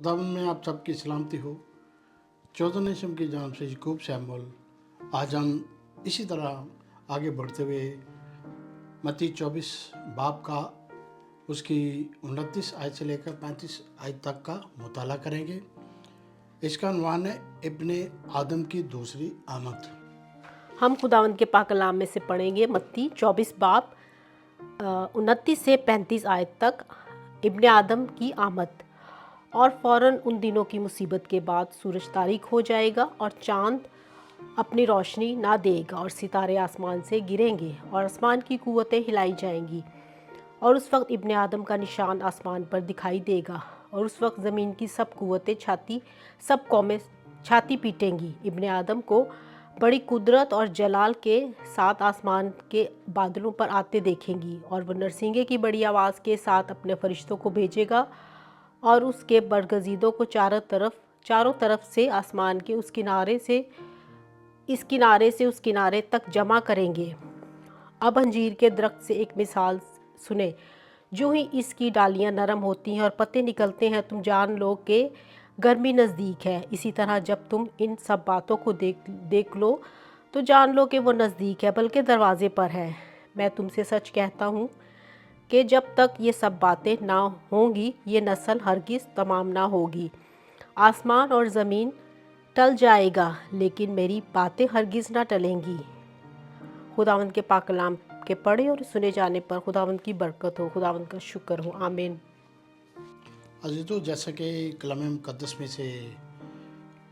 खुदावन में आप सबकी सलामती हो। चौदह नेशम की जान से यकूब शैमुल। आज हम इसी तरह आगे बढ़ते हुए मत्ती 24 बाब का उसकी 29 आयत से लेकर 35 आयत तक का मुताला करेंगे। इसका उन्वान है इब्ने आदम की दूसरी आमद। हम खुदावंद के पाक कलाम में से पढ़ेंगे मत्ती 24 बाब 29 से 35 आयत तक। इब्ने आदम की आमद। और फ़ौरन उन दिनों की मुसीबत के बाद सूरज तारीक हो जाएगा और चाँद अपनी रोशनी ना देगा और सितारे आसमान से गिरेंगे और आसमान की कुव्वतें हिलाई जाएंगी। और उस वक्त इब्ने आदम का निशान आसमान पर दिखाई देगा और उस वक्त ज़मीन की सब कुव्वतें सब कौमें छाती पीटेंगी। इब्ने आदम को बड़ी कुदरत और जलाल के साथ आसमान के बादलों पर आते देखेंगी और वह नरसिंगे की बड़ी आवाज़ के साथ अपने फरिश्तों को भेजेगा और उसके बरगज़ीदों को चारों तरफ से आसमान के इस किनारे से उस किनारे तक जमा करेंगे। अब अंजीर के दरख्त से एक मिसाल सुने। जो ही इसकी डालियां नरम होती हैं और पत्ते निकलते हैं, तुम जान लो कि गर्मी नज़दीक है। इसी तरह जब तुम इन सब बातों को देख लो तो जान लो कि वो नज़दीक है, बल्कि दरवाजे पर है। मैं तुमसे सच कहता हूँ कि जब तक ये सब बातें ना होंगी, ये नस्ल हरगिज़ तमाम ना होगी। आसमान और ज़मीन टल जाएगा, लेकिन मेरी बातें हरगिज़ ना टलेंगी। खुदावंद के पाक कलाम के पढ़े और सुने जाने पर खुदावंद की बरकत हो, खुदावंद का शुक्र हो। आमीन। अजीज़ों, जैसा कि कलाम मुक़द्दस में से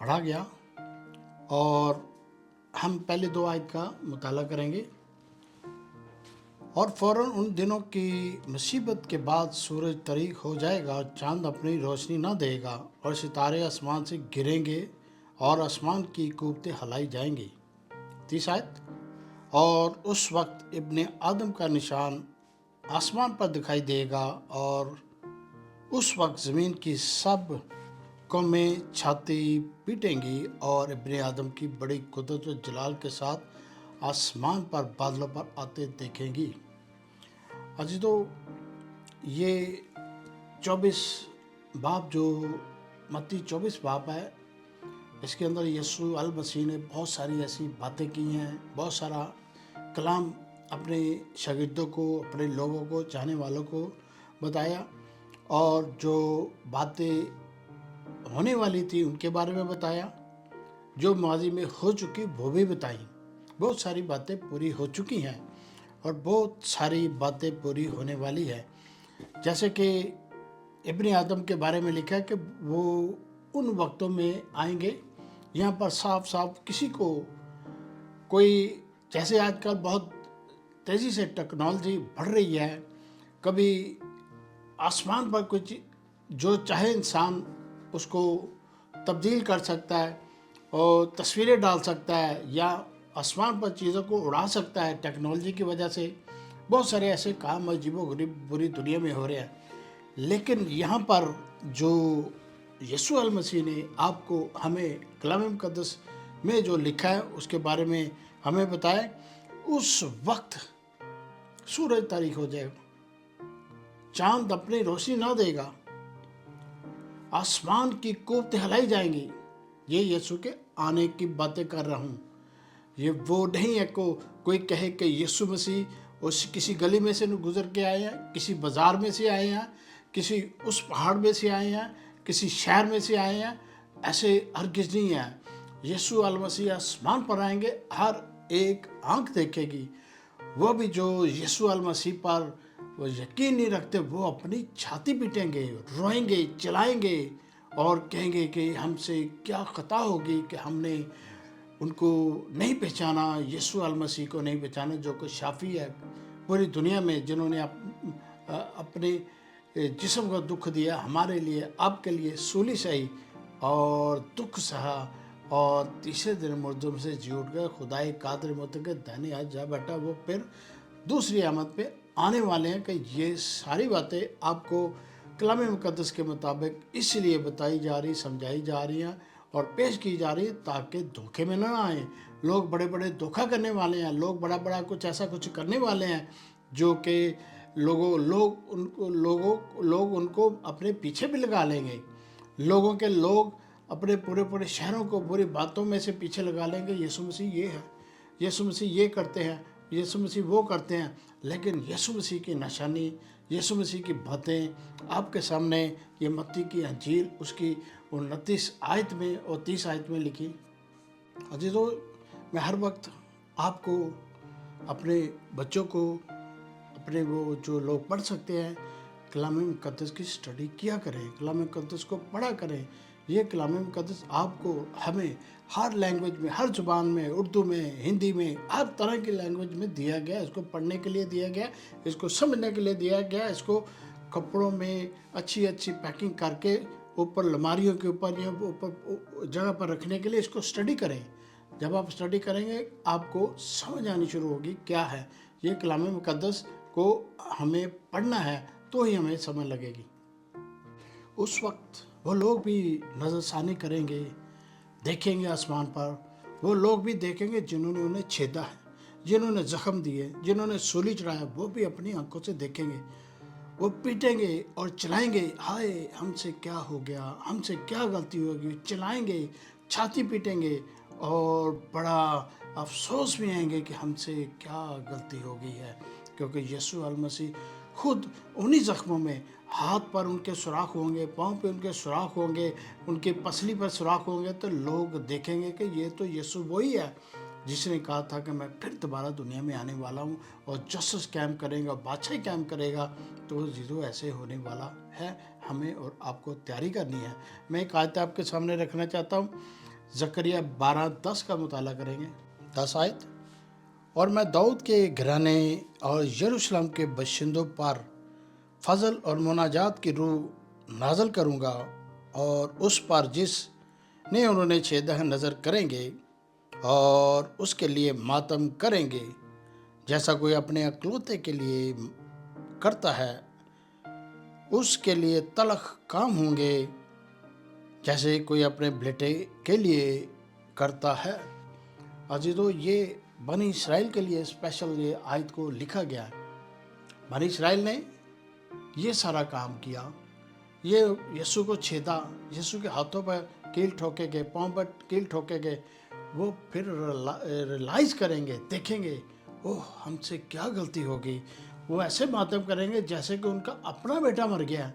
पढ़ा गया और हम पहले 2 आयत का मुताला करेंगे। और फ़ौरन उन दिनों की मुसीबत के बाद सूरज तारीक हो जाएगा, चाँद अपनी रोशनी न देगा और सितारे आसमान से गिरेंगे और आसमान की कुव्वतें हिलाई जाएंगी। 30 आयत। और उस वक्त इब्ने आदम का निशान आसमान पर दिखाई देगा और उस वक्त ज़मीन की सब कौमें छाती पीटेंगी और इब्ने आदम की बड़ी कुदरत और जलाल के साथ आसमान पर बादलों पर आते देखेंगी। अजीज़ों, ये 24 बाब जो मत्ती 24 बाब है, इसके अंदर यीशु अल मसीह ने बहुत सारी ऐसी बातें की हैं, बहुत सारा कलाम अपने शागिर्दों को, अपने लोगों को, चाहने वालों को बताया और जो बातें होने वाली थी उनके बारे में बताया, जो माजी में हो चुकी वो भी बताई। बहुत सारी बातें पूरी हो चुकी हैं और बहुत सारी बातें पूरी होने वाली है। जैसे कि इब्ने आदम के बारे में लिखा है कि वो उन वक्तों में आएंगे। यहाँ पर साफ साफ किसी को कोई, जैसे आजकल बहुत तेज़ी से टेक्नोलॉजी बढ़ रही है, कभी आसमान पर कुछ जो चाहे इंसान उसको तब्दील कर सकता है और तस्वीरें डाल सकता है या आसमान पर चीज़ों को उड़ा सकता है। टेक्नोलॉजी की वजह से बहुत सारे ऐसे काम अजीबोगरीब बुरी दुनिया में हो रहे हैं। लेकिन यहाँ पर जो यीशु अल मसीह ने आपको हमें कलाम मुक़द्दस में जो लिखा है उसके बारे में हमें बताया, उस वक्त सूरज तारीक हो जाएगा, चांद अपनी रोशनी ना देगा, आसमान की कुव्वतें हिलाई जाएंगी। ये यीशु के आने की बातें कर रहा हूँ। ये वो नहीं है कोई कहे कि यीशु मसीह उस किसी गली में से गुजर के आए हैं, किसी बाज़ार में से आए हैं, किसी उस पहाड़ में से आए हैं, किसी शहर में से आए हैं। ऐसे हरगिज़ नहीं है। यीशु अल मसीह आसमान पर आएंगे, हर एक आंख देखेगी। वो भी जो यीशु अल मसीह पर वो यकीन नहीं रखते, वो अपनी छाती पीटेंगे, रोएंगे, चिल्लाएंगे और कहेंगे कि हमसे क्या खता होगी कि हमने उनको नहीं पहचाना, यीशु अल मसीह को नहीं पहचाना, जो कि शाफी है पूरी दुनिया में, जिन्होंने अपने जिस्म का दुख दिया हमारे लिए, आपके लिए सूली सही और दुख सहा और तीसरे दिन मुर्दों से जी उठ गए। खुदाई कादर मौत के दाहिने हाथ जा बैठा। वो फिर दूसरी आमद पे आने वाले हैं। कि ये सारी बातें आपको कलाम मुक़द्दस के मुताबिक इसलिए बताई जा रही, समझाई जा रही हैं और पेश की जा रही है ताकि धोखे में ना आए। लोग बड़े बड़े धोखा करने वाले हैं, लोग बड़ा बड़ा कुछ ऐसा कुछ करने वाले हैं जो कि लोग उनको अपने पीछे भी लगा लेंगे। लोगों के लोग अपने पूरे पूरे शहरों को बुरी बातों में से पीछे लगा लेंगे, यीशु मसीह ये है, यीशु मसीह ये करते हैं, यीशु मसीह वो करते हैं। लेकिन यीशु मसीह की निशानी, यीशु मसीह की बातें आपके सामने ये मत्ती की अंजील उसकी 29 आयत में और 30 आयत में लिखी। अजीजों, मैं हर वक्त आपको, अपने बच्चों को, अपने वो जो लोग पढ़ सकते हैं, कलाम मुक़द्दस की स्टडी किया करें, कलाम मुक़द्दस को पढ़ा करें। ये कलाम मुक़द्दस आपको, हमें हर लैंग्वेज में, हर ज़ुबान में, उर्दू में, हिंदी में, हर तरह की लैंग्वेज में दिया गया। इसको पढ़ने के लिए दिया गया, इसको समझने के लिए दिया गया। इसको कपड़ों में अच्छी अच्छी पैकिंग करके ऊपर अलमारियों के ऊपर या ऊपर जगह पर रखने के लिए इसको स्टडी करें। जब आप स्टडी करेंगे आपको समझ आनी शुरू होगी क्या है ये कलाम मुक़द्दस को हमें पढ़ना है, तो ही हमें समझ लगेगी। उस वक्त वो लोग भी नज़रसानी करेंगे, देखेंगे आसमान पर। वो लोग भी देखेंगे जिन्होंने उन्हें छेदा है, जिन्होंने जख्म दिए, जिन्होंने सूली चढ़ाया, वो भी अपनी आंखों से देखेंगे। वो पीटेंगे और चिल्लाएंगे, हाय हमसे क्या हो गया, हमसे क्या गलती होगी। चिल्लाएंगे, छाती पीटेंगे और बड़ा अफसोस भी आएंगे कि हमसे क्या गलती हो गई है। क्योंकि यीशु अल मसीह खुद उन्हीं ज़ख्मों में, हाथ पर उनके सुराख होंगे, पाँव पे उनके सुराख होंगे, उनके पसली पर सुराख होंगे, तो लोग देखेंगे कि ये तो यीशु वही है जिसने कहा था कि मैं फिर दोबारा दुनिया में आने वाला हूँ और जस्टिस कायम करेगा, बादशाही कायम करेगा। तो जीजो ऐसे होने वाला है, हमें और आपको तैयारी करनी है। मैं एक आयत आपके सामने रखना चाहता हूँ, ज़करिया 12:10 का मुताला करेंगे। 10 आयत। और मैं दाऊद के घराने और यरूशलेम के बशिंदों पर फजल और मुनाजात की रूह नाजल करूँगा, और उस पर जिसने उन्होंने छेदा है नज़र करेंगे और उसके लिए मातम करेंगे, जैसा कोई अपने अकलौते के लिए करता है। उसके लिए तलख काम होंगे, जैसे कोई अपने बेटे के लिए करता है। अजीजों, ये बनी इसराइल के लिए स्पेशल ये आयत को लिखा गया है। बनी इसराइल ने ये सारा काम किया, ये यीशु को छेदा, यीशु के हाथों पर कील ठोके गए, पाँव पर कील ठोके गए। वो फिर रियलाइज़ करेंगे, देखेंगे, ओह हमसे क्या गलती होगी। वो ऐसे मातम करेंगे जैसे कि उनका अपना बेटा मर गया है।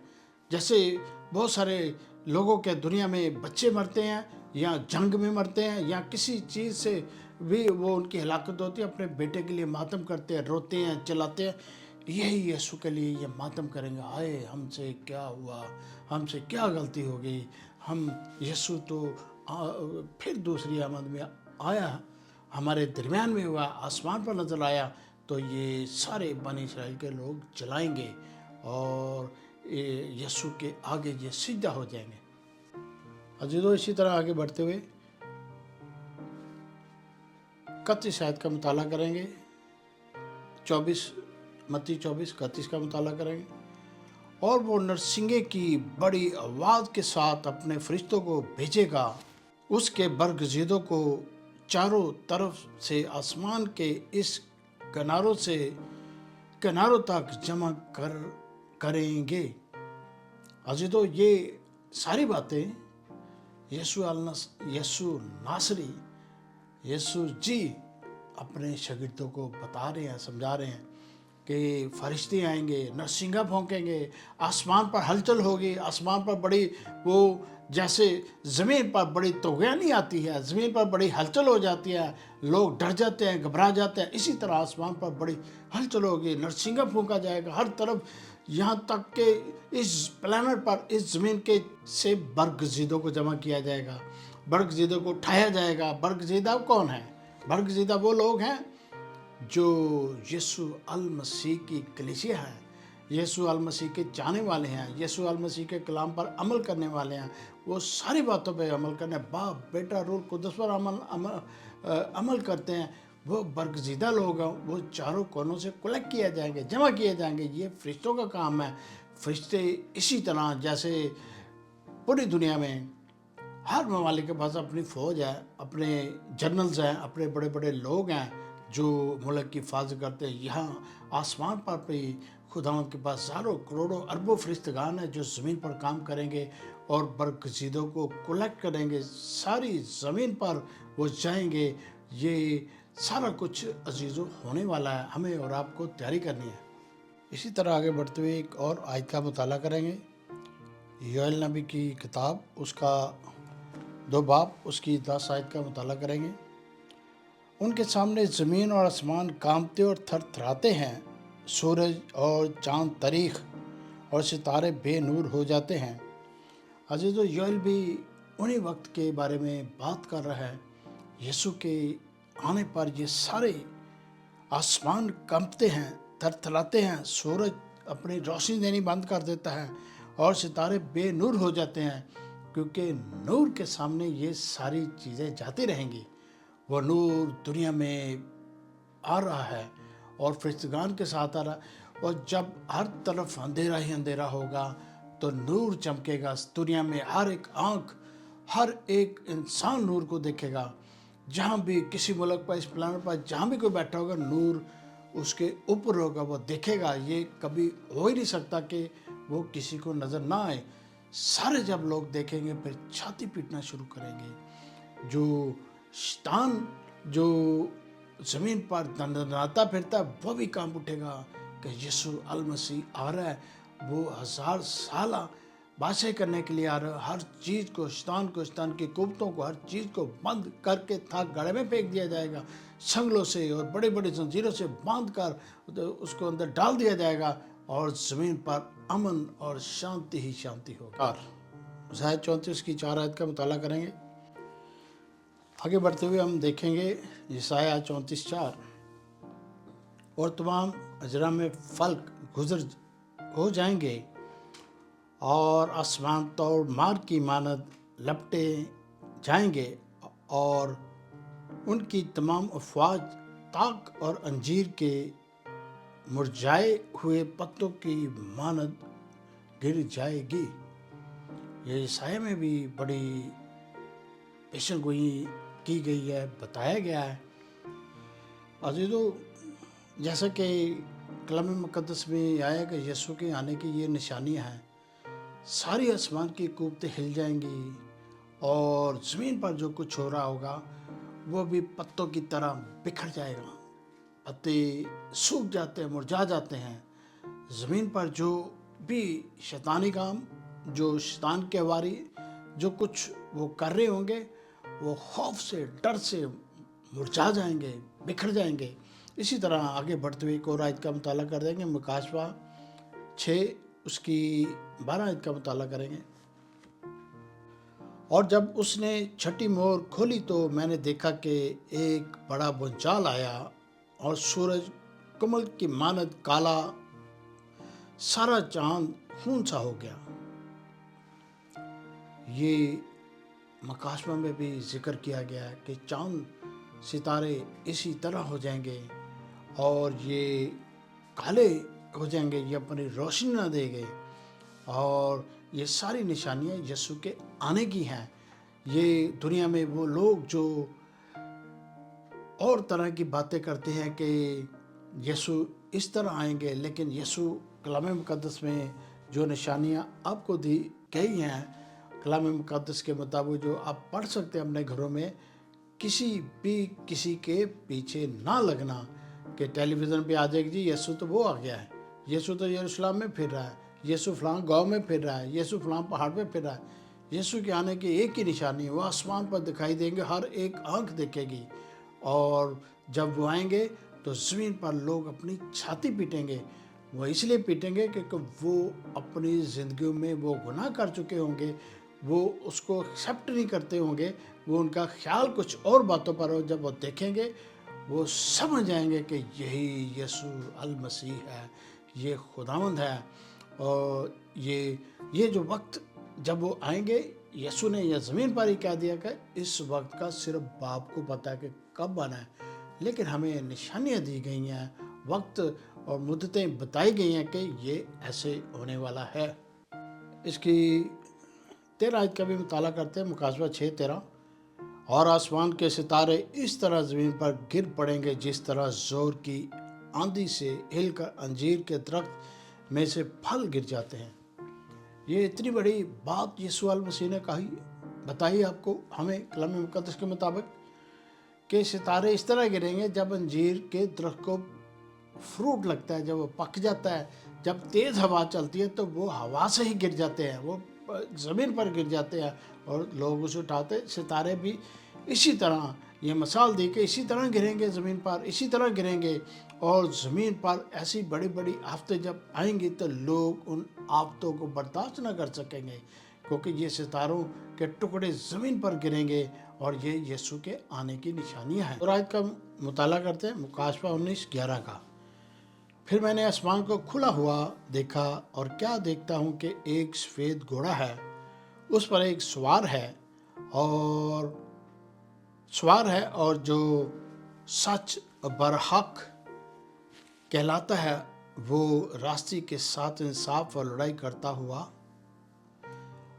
जैसे बहुत सारे लोगों के दुनिया में बच्चे मरते हैं, या जंग में मरते हैं, या किसी चीज़ से भी वो उनकी हलाकत होती है, अपने बेटे के लिए मातम करते हैं, रोते हैं, चिल्लाते हैं। यही यीशु के लिए ये मातम करेंगे, हाय हमसे क्या हुआ, हमसे क्या गलती हो गई। हम यीशु तो फिर दूसरी आमद में आया, हमारे दरमियान में हुआ, आसमान पर नजर आया। तो ये सारे बनी इसराइल के लोग जलाएंगे और यीशु के आगे ये सिजदा हो जाएंगे। अजीजों, इसी तरह आगे बढ़ते हुए 31 आयत का मुताला करेंगे। 24 मत्ती 24:31 का मुताला करेंगे। और वो नरसिंगे की बड़ी आवाज़ के साथ अपने फरिश्तों को भेजेगा, उसके बरगजीदों को चारों तरफ से आसमान के इस किनारों से किनारों तक जमा करेंगे। अजीजों, ये सारी बातें यीशु नासरी, यीशु जी अपने शागिर्दों को बता रहे हैं, समझा रहे हैं कि फरिश्ते आएंगे, नरसिंगा भौंकेंगे, आसमान पर हलचल होगी, आसमान पर बड़ी वो जैसे ज़मीन पर बड़ी तूफ़ानी आती है, ज़मीन पर बड़ी हलचल हो जाती है, लोग डर जाते हैं, घबरा जाते हैं। इसी तरह आसमान पर बड़ी हलचल होगी, नरसिंगा फूंका जाएगा हर तरफ, यहाँ तक कि इस प्लैनेट पर, इस ज़मीन के से बरगजीदों को जमा किया जाएगा, बरगजीदों को उठाया जाएगा। बरगजीदा कौन है? बरगजीदा वो लोग हैं जो यीशु अल मसीह की कलीसिया है, यीशु अल मसीह के चाहने वाले हैं, यीशु अल मसीह के कलाम पर अमल करने वाले हैं। वो सारी बातों पे अमल करने, बाप बेटा रूह कुदस पर अमल करते हैं। वो बरगजीदा लोग हैं, वो चारों कोनों से कलेक्ट किए जाएंगे, जमा किए जाएंगे। ये फरिश्तों का काम है। फरिश्ते इसी तरह जैसे पूरी दुनिया में हर ममालिक के पास अपनी फ़ौज है, अपने जनरल्स हैं, अपने बड़े बड़े लोग हैं जो मुल्क की हिफाजत करते हैं। यहाँ आसमान पर भी खुदावंद के पास हज़ारों करोड़ों अरबों फरिश्तगान हैं जो ज़मीन पर काम करेंगे اور برگزیدوں کو کلیکٹ کریں گے، ساری زمین پر وہ جائیں گے۔ یہ سارا کچھ عزیزوں ہونے والا ہے، ہمیں اور آپ کو تیاری کرنی ہے۔ اسی طرح آگے بڑھتے ہوئے ایک اور آیت کا مطالعہ کریں گے، یوئیل نبی کی کتاب، اس کا 2 باب، اس کی 10 آیت کا مطالعہ کریں گے۔ ان کے سامنے زمین اور آسمان کانپتے اور تھر تھراتے ہیں، سورج اور چاند تاریک اور ستارے بے نور ہو جاتے ہیں۔ عزیزو، یوئیل بھی انہی وقت کے بارے میں بات کر رہا ہے۔ یسوع کے آنے پر یہ سارے آسمان کانپتے ہیں، تھر تھراتے ہیں، سورج اپنی روشنی دینی بند کر دیتا ہے اور ستارے بے نور ہو جاتے ہیں، کیونکہ نور کے سامنے یہ ساری چیزیں جاتی رہیں گی۔ وہ نور دنیا میں آ رہا ہے اور فرشتگان کے ساتھ آ رہا ہے، اور جب ہر طرف اندھیرا ہی اندھیرا ہوگا تو نور چمکے گا۔ دنیا میں ہر ایک آنکھ، ہر ایک انسان نور کو دیکھے گا۔ جہاں بھی کسی ملک پر، اس پلانٹ پر جہاں بھی کوئی بیٹھا ہوگا، نور اس کے اوپر ہوگا، وہ دیکھے گا۔ یہ کبھی ہو ہی نہیں سکتا کہ وہ کسی کو نظر نہ آئے۔ سارے جب لوگ دیکھیں گے پھر چھاتی پیٹنا شروع کریں گے۔ جو شیطان جو زمین پر دندناتا پھرتا ہے، وہ بھی کانپ اٹھے گا کہ یسوع المسیح آ رہا ہے۔ وہ 1000 سالہ بادشاہی کرنے کے لیے آ رہا ہے۔ ہر چیز کو، شیطان کی قوتوں کو، ہر چیز کو بند کر کے تھاک گڑھے میں پھینک دیا جائے گا، سنگلوں سے اور بڑے بڑے زنجیروں سے باندھ کر اس کو اندر ڈال دیا جائے گا، اور زمین پر امن اور شانتی ہی شانتی ہوگا۔ مزمور 34 کی 4 آیت کا مطالعہ کریں گے۔ آگے بڑھتے ہوئے ہم دیکھیں گے یسایہ 34:4، اور تمام اجرام میں فلک گزر ہو جائیں گے اور آسمان توڑ مار کی مانند لپٹے جائیں گے، اور ان کی تمام افواج تاک اور انجیر کے مرجھائے ہوئے پتوں کی مانند گر جائے گی۔ یہ یسایہ میں بھی بڑی پیشن گوئی کی گئی ہے، بتایا گیا ہے۔ عزیزو، جیسا کہ کلام مقدس میں آیا کہ یسوع کے آنے کی یہ نشانیاں ہیں، ساری آسمان کی قوتیں ہل جائیں گی، اور زمین پر جو کچھ ہو رہا ہوگا وہ بھی پتوں کی طرح بکھر جائے گا۔ پتے سوکھ جاتے ہیں، مرجھا جاتے ہیں۔ زمین پر جو بھی شیطانی کام، جو شیطان کے واری جو کچھ وہ کر رہے ہوں گے، وہ خوف سے، ڈر سے مرجھا جائیں گے، بکھر جائیں گے۔ اسی طرح آگے بڑھتے ہوئے ایک اور آیت کا مطالعہ کر دیں گے، مکاشفہ 6 اس کی 12 آیت کا مطالعہ کریں گے۔ اور جب اس نے چھٹی مہر کھولی تو میں نے دیکھا کہ ایک بڑا بھونچال آیا، اور سورج کمل کی مانند کالا، سارا چاند خون سا ہو گیا۔ یہ مکاشفہ میں بھی ذکر کیا گیا ہے کہ چاند ستارے اسی طرح ہو جائیں گے، اور یہ کالے ہو جائیں گے، یہ اپنی روشنی نہ دیں گے۔ اور یہ ساری نشانیاں یسوع کے آنے کی ہیں۔ یہ دنیا میں وہ لوگ جو اور طرح کی باتیں کرتے ہیں کہ یسوع اس طرح آئیں گے، لیکن یسوع کلام مقدس میں جو نشانیاں آپ کو دی گئی ہیں، کلام مقدس کے مطابق جو آپ پڑھ سکتے ہیں اپنے گھروں میں، کسی کے پیچھے نہ لگنا کہ ٹیلی ویژن پہ آ جائے گی جی یسوع تو وہ آ گیا ہے، یسوع تو یروشلم میں پھر رہا ہے، یسوع فلاں گاؤں میں پھر رہا ہے، یسوع فلاں پہاڑ پہ پھر رہا ہے۔ یسوع کے آنے کی ایک ہی نشانی ہے، وہ آسمان پر دکھائی دیں گے، ہر ایک آنکھ دیکھے گی، اور جب وہ آئیں گے تو زمین پر لوگ اپنی چھاتی پیٹیں گے۔ وہ اس لیے پیٹیں گے کیونکہ وہ اپنی زندگیوں میں وہ گناہ کر چکے ہوں گے، وہ اس کو ایکسیپٹ نہیں کرتے ہوں گے، وہ ان کا خیال کچھ اور باتوں پر ہو۔ جب وہ دیکھیں گے وہ سمجھ جائیں گے کہ یہی یسوع المسیح ہے، یہ خداوند ہے۔ اور یہ جو وقت جب وہ آئیں گے، یسوع نے یہ زمین پر ہی کہہ دیا کہ اس وقت کا صرف باپ کو پتہ ہے کہ کب آنا ہے، لیکن ہمیں نشانیاں دی گئی ہیں، وقت اور مدتیں بتائی گئی ہیں کہ یہ ایسے ہونے والا ہے۔ اس کی 13 آیت کا بھی مطالعہ کرتے ہیں، مکاشفہ 6:13، اور آسمان کے ستارے اس طرح زمین پر گر پڑیں گے جس طرح زور کی آندھی سے ہل کر انجیر کے درخت میں سے پھل گر جاتے ہیں۔ ये इतनी बड़ी बात यीशु अल मसीह ने कही, बताई आपको हमें कलाम मुक़द्दस के मुताबिक कि सितारे इस तरह गिरेंगे जब अंजीर के दरख्त को फ्रूट लगता है, जब वो पक जाता है, जब तेज़ हवा चलती है तो वो हवा से ही गिर जाते हैं, वो ज़मीन पर गिर जाते हैं और लोग उसे उठाते। सितारे भी इसी तरह, ये मिसाल दी कि इसी तरह गिरेंगे ज़मीन पर, इसी तरह गिरेंगे और ज़मीन पर ऐसी बड़ी बड़ी आफतें जब आएंगी तो लोग उन आफतों को बर्दाश्त न कर सकेंगे, क्योंकि ये सितारों के टुकड़े ज़मीन पर गिरेंगे और ये यीशु के आने की निशानियां हैं। और आयत का मुताला करते हैं, मुकाशवा 19:11 का। फिर मैंने आसमान को खुला हुआ देखा और क्या देखता हूँ कि एक सफ़ेद घोड़ा है, उस पर एक सवार है और जो सच बरहक कहलाता है वो रास्ते के साथ इंसाफ और लड़ाई करता हुआ।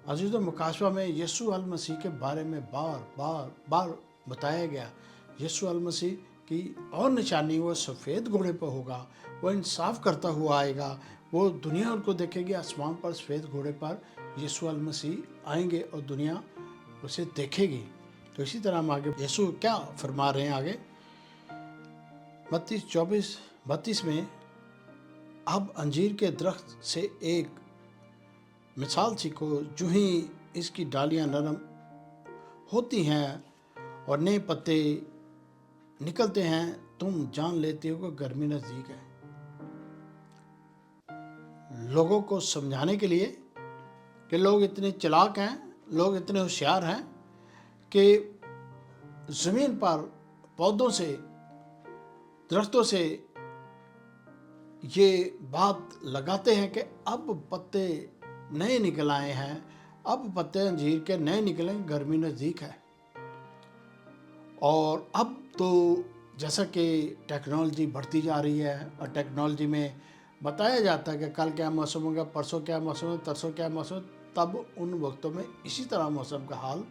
अजीज़ों, मुकाशवा में यीशु अल मसीह के बारे में बार बताया गया। यीशु अल मसीह की और निशानी वो सफ़ेद घोड़े पर होगा, वो इंसाफ करता हुआ आएगा, वो दुनिया उनको देखेगी। आसमान पर सफ़ेद घोड़े पर यीशु अल मसीह आएंगे और दुनिया उसे देखेगी। तो इसी तरह हम आगे यीशु क्या फरमा रहे हैं आगे मत्ती 24:32 में, अब अंजीर के दरख्त से एक मिसाल सीखो, जो ही इसकी डालियां नरम होती हैं और नए पत्ते निकलते हैं, तुम जान लेते हो कि गर्मी नज़दीक है। लोगों को समझाने के लिए कि लोग इतने चालाक हैं, लोग इतने होशियार हैं कि ज़मीन पर पौधों से, दरख्तों से ये बात लगाते हैं कि अब पत्ते नए निकल आए हैं, अब पत्ते अंजीर के नए निकलें, गर्मी नज़दीक है। और अब तो जैसा कि टेक्नोलॉजी बढ़ती जा रही है और टेक्नोलॉजी में बताया जाता है कि कल क्या मौसम होगा, परसों क्या मौसम है, तरसों क्या मौसम, तब उन वक्तों में इसी तरह मौसम का हाल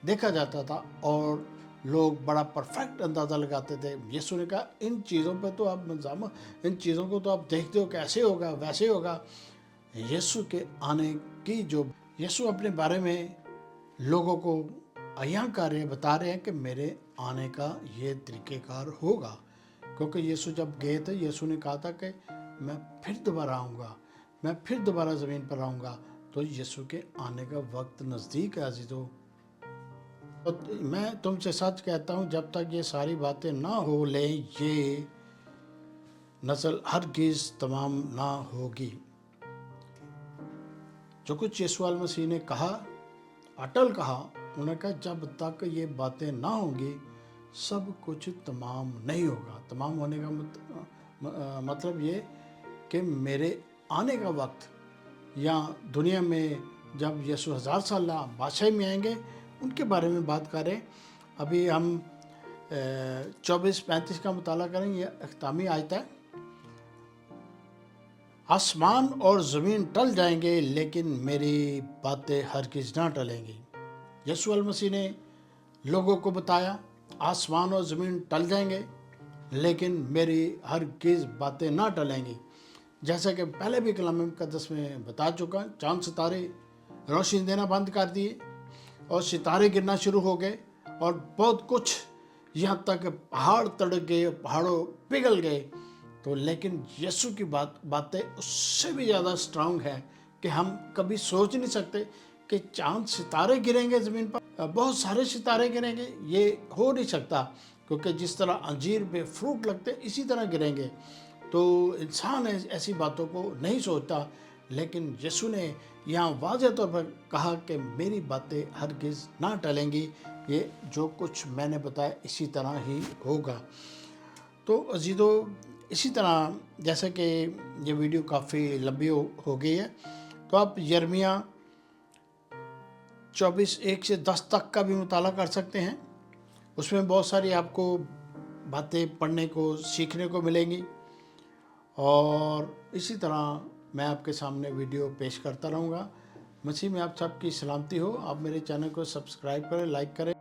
देखा जाता था और लोग बड़ा परफेक्ट अंदाज़ा लगाते थे। यीशु ने कहा इन चीज़ों पे तो आप मंजामा, इन चीज़ों को तो आप देखते हो कैसे होगा, वैसे होगा। यीशु के आने की जो यीशु अपने बारे में लोगों को अय्यां कर रहे हैं, बता रहे हैं कि मेरे आने का ये तरीक़ेकार होगा। क्योंकि यीशु जब गए थे, यीशु ने कहा था कि मैं फिर दोबारा आऊँगा, मैं फिर दोबारा ज़मीन पर आऊँगा। तो यीशु के आने का वक्त नज़दीक है अज़ीज़ों। तो मैं तुमसे सच कहता हूँ, जब तक ये सारी बातें ना हो लें, ये नस्ल हरगिज़ तमाम ना होगी। जो कुछ यीशु अल मसीह ने कहा, अटल कहा, उन्होंने कहा जब तक ये बातें ना होंगी सब कुछ तमाम नहीं होगा। तमाम होने का मतलब ये कि मेरे आने का वक्त, या दुनिया में जब यीशु 1000 साल बादशाही में आएंगे, उनके बारे में बात करें। अभी हम 24:35 का मुताला करेंगे। ये अख्तामी आयत है, आसमान और ज़मीन टल जाएंगे लेकिन मेरी बातें हरगिज़ ना टलेंगी। यीशु अल मसीह ने लोगों को बताया आसमान और ज़मीन टल जाएंगे लेकिन मेरी हरगिज़ बातें ना टलेंगी। जैसा कि पहले भी कलाम मुक़द्दस में बता चुका, चांद सितारे रोशनी देना बंद कर दिए और सितारे गिरना शुरू हो गए और बहुत कुछ, यहाँ तक पहाड़ तड़क गए, पहाड़ों पिघल गए। तो लेकिन यीशु की बातें उससे भी ज़्यादा स्ट्रांग है कि हम कभी सोच नहीं सकते कि चांद सितारे गिरेंगे ज़मीन पर, बहुत सारे सितारे गिरेंगे, ये हो नहीं सकता। क्योंकि जिस तरह अंजीर पे फ्रूट लगते इसी तरह गिरेंगे। तो इंसान ऐसी बातों को नहीं सोचता, लेकिन यीशु ने यहाँ वाज़ह तौर पर कहा कि मेरी बातें हरगिज़ ना टलेंगी, ये जो कुछ मैंने बताया इसी तरह ही होगा। तो अज़ीज़ों, इसी तरह जैसे कि ये वीडियो काफ़ी लंबी हो गई है, तो आप यिर्मयाह 24:1 से 10 तक का भी मुताला कर सकते हैं। उसमें बहुत सारी आपको बातें पढ़ने को, सीखने को मिलेंगी। और इसी तरह मैं आपके सामने वीडियो पेश करता रहूँगा। मसीह में आप सबकी सलामती हो। आप मेरे चैनल को सब्सक्राइब करें, लाइक करें।